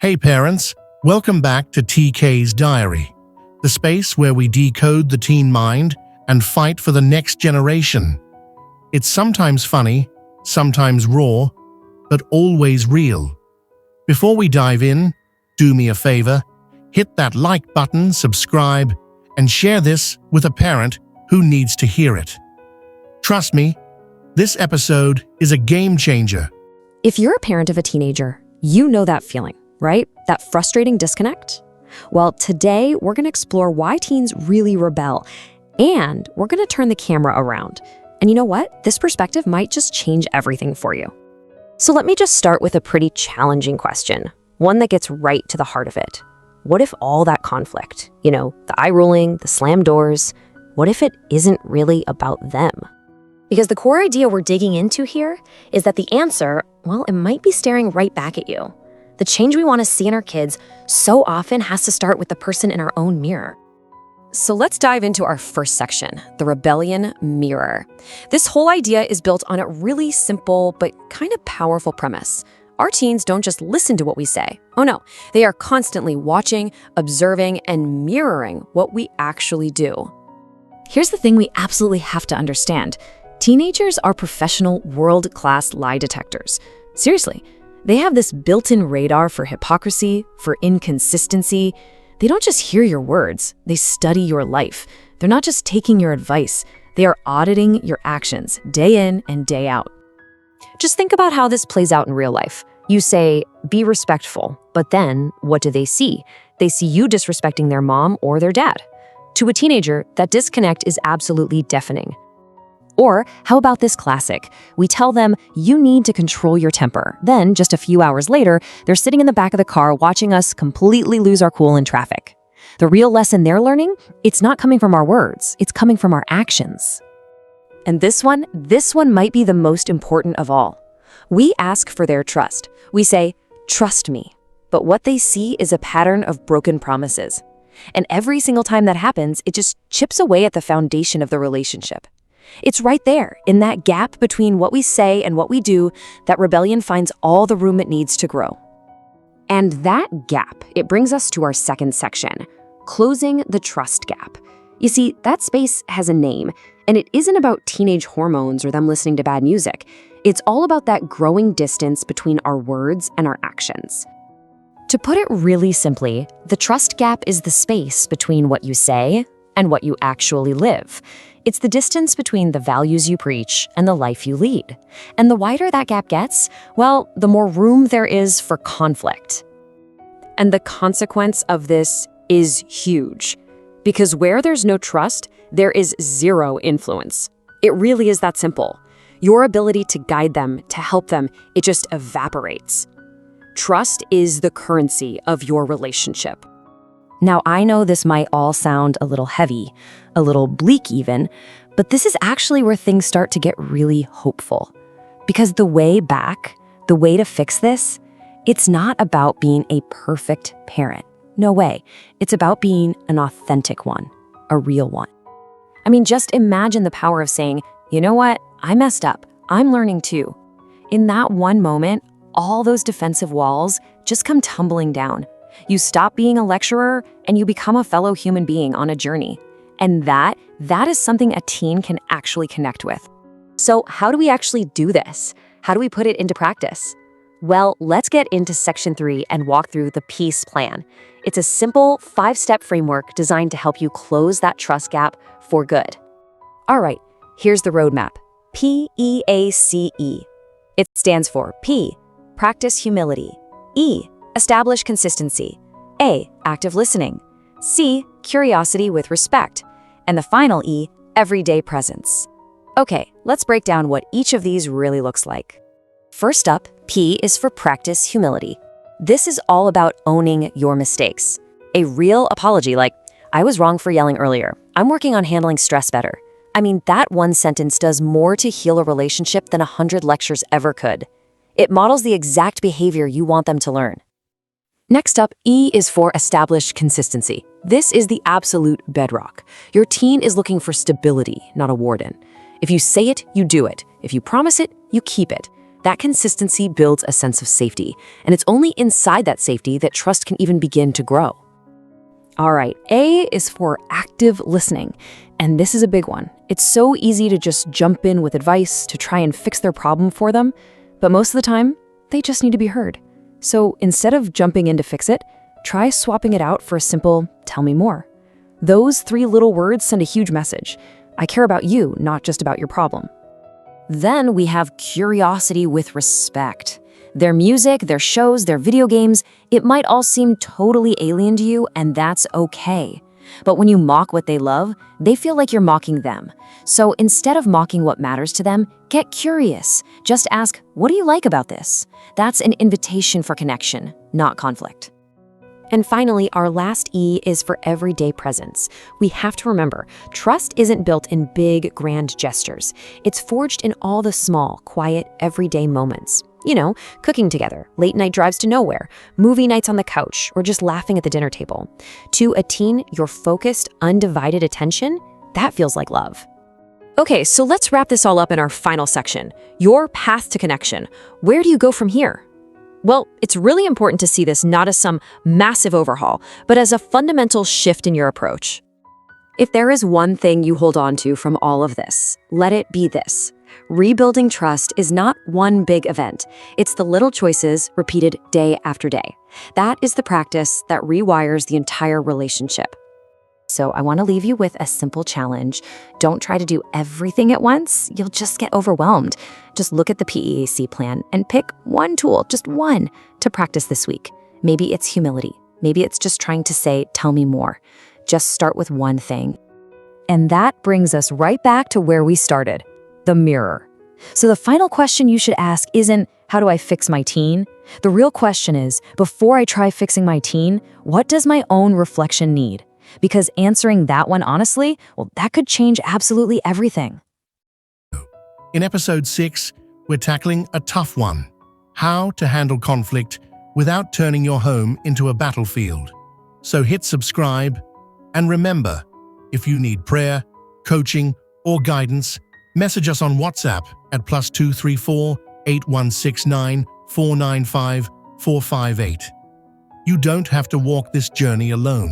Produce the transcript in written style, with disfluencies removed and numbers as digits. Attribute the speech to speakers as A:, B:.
A: Hey parents, welcome back to TK's Diary, the space where we decode the teen mind and fight for the next generation. It's sometimes funny, sometimes raw, but always real. Before we dive in, do me a favor, hit that like button, subscribe, and share this with a parent who needs to hear it. Trust me, this episode is a game changer.
B: If you're a parent of a teenager, you know that feeling, right? That frustrating disconnect? Well, today we're going to explore why teens really rebel, and we're going to turn the camera around. And you know what? This perspective might just change everything for you. So let me just start with a pretty challenging question, one that gets right to the heart of it. What if all that conflict, the eye rolling, the slammed doors, what if it isn't really about them? Because the core idea we're digging into here is that the answer, well, it might be staring right back at you. The change we want to see in our kids so often has to start with the person in our own mirror. So let's dive into our first section, the rebellion mirror. This whole idea is built on a really simple but kind of powerful premise. Our teens don't just listen to what we say. Oh no, they are constantly watching, observing, and mirroring what we actually do. Here's the thing we absolutely have to understand. Teenagers are professional, world-class lie detectors. Seriously, they have this built-in radar for hypocrisy, for inconsistency. They don't just hear your words, they study your life. They're not just taking your advice, they are auditing your actions day in and day out. Just think about how this plays out in real life. You say, be respectful, but then what do they see? They see you disrespecting their mom or their dad. To a teenager, that disconnect is absolutely deafening. Or how about this classic? We tell them, you need to control your temper. Then, just a few hours later, they're sitting in the back of the car watching us completely lose our cool in traffic. The real lesson they're learning, it's not coming from our words, it's coming from our actions. And this one might be the most important of all. We ask for their trust. We say, trust me. But what they see is a pattern of broken promises. And every single time that happens, it just chips away at the foundation of the relationship. It's right there, in that gap between what we say and what we do, that rebellion finds all the room it needs to grow. And that gap, it brings us to our second section, closing the trust gap. You see, that space has a name, and it isn't about teenage hormones or them listening to bad music. It's all about that growing distance between our words and our actions. To put it really simply, the trust gap is the space between what you say and what you actually live. It's the distance between the values you preach and the life you lead. And the wider that gap gets, well, the more room there is for conflict. And the consequence of this is huge. Because where there's no trust, there is zero influence. It really is that simple. Your ability to guide them, to help them, it just evaporates. Trust is the currency of your relationship. Now, I know this might all sound a little heavy, a little bleak even, but this is actually where things start to get really hopeful. Because the way back, the way to fix this, it's not about being a perfect parent. No way. It's about being an authentic one, a real one. I mean, just imagine the power of saying, you know what? I messed up. I'm learning too. In that one moment, all those defensive walls just come tumbling down. You stop being a lecturer and you become a fellow human being on a journey. And that is something a teen can actually connect with. So how do we actually do this? How do we put it into practice? Well, let's get into section 3 and walk through the PEACE plan. It's a simple 5-step framework designed to help you close that trust gap for good. All right, here's the roadmap. PEACE. It stands for P, practice humility. E, establish consistency. A, active listening. C, curiosity with respect. And the final E, everyday presence. Okay, let's break down what each of these really looks like. First up, P is for practice humility. This is all about owning your mistakes. A real apology like, I was wrong for yelling earlier. I'm working on handling stress better. I mean, that one sentence does more to heal a relationship than 100 lectures ever could. It models the exact behavior you want them to learn. Next up, E is for established consistency. This is the absolute bedrock. Your teen is looking for stability, not a warden. If you say it, you do it. If you promise it, you keep it. That consistency builds a sense of safety, and it's only inside that safety that trust can even begin to grow. All right, A is for active listening, and this is a big one. It's so easy to just jump in with advice to try and fix their problem for them, but most of the time, they just need to be heard. So instead of jumping in to fix it, try swapping it out for a simple, "Tell me more." Those 3 little words send a huge message. I care about you, not just about your problem. Then we have curiosity with respect. Their music, their shows, their video games, it might all seem totally alien to you, and that's okay. But when you mock what they love, they feel like you're mocking them. So instead of mocking what matters to them, get curious. Just ask, "What do you like about this?" That's an invitation for connection, not conflict. And finally, our last E is for everyday presence. We have to remember, trust isn't built in big, grand gestures. It's forged in all the small, quiet, everyday moments. You know, cooking together, late night drives to nowhere, movie nights on the couch, or just laughing at the dinner table. To a teen, your focused, undivided attention, that feels like love. Okay, so let's wrap this all up in our final section. Your path to connection. Where do you go from here? Well, it's really important to see this not as some massive overhaul, but as a fundamental shift in your approach. If there is one thing you hold on to from all of this, let it be this. Rebuilding trust is not one big event. It's the little choices repeated day after day. That is the practice that rewires the entire relationship. So I want to leave you with a simple challenge. Don't try to do everything at once. You'll just get overwhelmed. Just look at the PEAC plan and pick one tool, just one, to practice this week. Maybe it's humility. Maybe it's just trying to say, "Tell me more." Just start with one thing. And that brings us right back to where we started, the mirror. So the final question you should ask isn't, "How do I fix my teen?" The real question is, before I try fixing my teen, what does my own reflection need? Because answering that one honestly, well, that could change absolutely everything.
A: In episode 6, we're tackling a tough one: how to handle conflict without turning your home into a battlefield. So hit subscribe, and remember, if you need prayer, coaching, or guidance, message us on WhatsApp at +234 8169 495 458. You don't have to walk this journey alone.